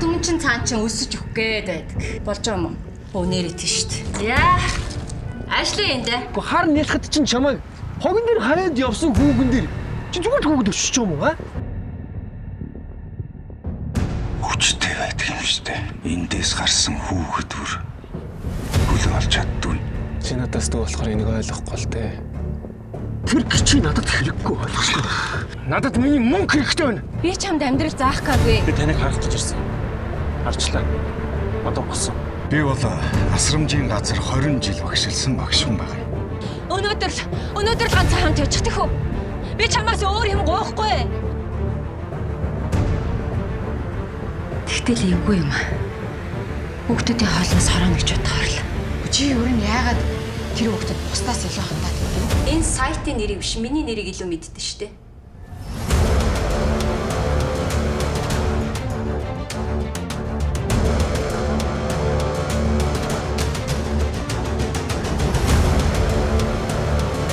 түмэн чин цаан чин өсөж өгөх гээд байдаг. Болж байгаа юм уу? Өнөөдөр тийш дээ. Яа. Ажлаа энэ. Гэхдээ хар нялхад чинь чамайг хогон дээр хараад явсан хүүгэн дээр чи зүгээр хүүгэд өчсөж юм уу, Хүчтэй байдаг юм шүү дээ. Эндээс гарсан хүүхэд бүр хөл олж чаддгүй. Чи надаас дөө болохоор энийг ойлгохгүй л дээ. Тэр гिचи надад хэрэггүй ойлгохгүй. Надад миний мөнгө хэрэгтэй байна. Би чамд амьдрал заах гээгүй. Би таныг харах гэж ирсэн. Харчлаа. Одоо болсон. Би бол асрамжийн газар 20 жил багшилсан багш хүн байна. Өнөөдөр ганцхан хамт явчих тэхүү. Би чамаас өөр юм гоохгүй. Тэгтэл эвгүй юм. Хүүхдүүдийн хоолноос хорооно гэж бодохоор л. Чи өөр нь яагаад тэр хүүхдэд бусдаас илүү хандаад байна? Энэ сайтын нэрийг биш, миний нэрийг илүү мэддэн шүү дээ.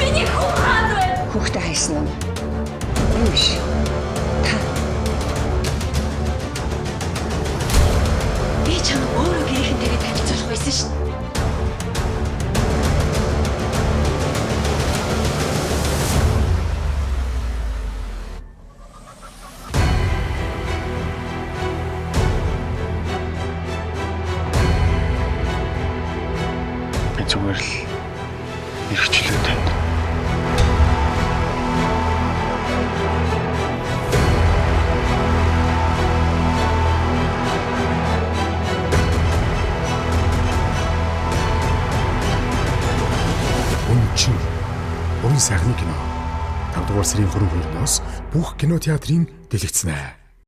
Миний хүүхдээ хайсан юм. Юу биш. Та. Би чамд өөрөө гэрийнхэнтэйгээ танилцуулах байсан шин. Зүгээр л эрхчлээ танд. Уран сайхны кино 5 дугаар сарын 22-наас бүх кинотеатрын дэлгэцнэ.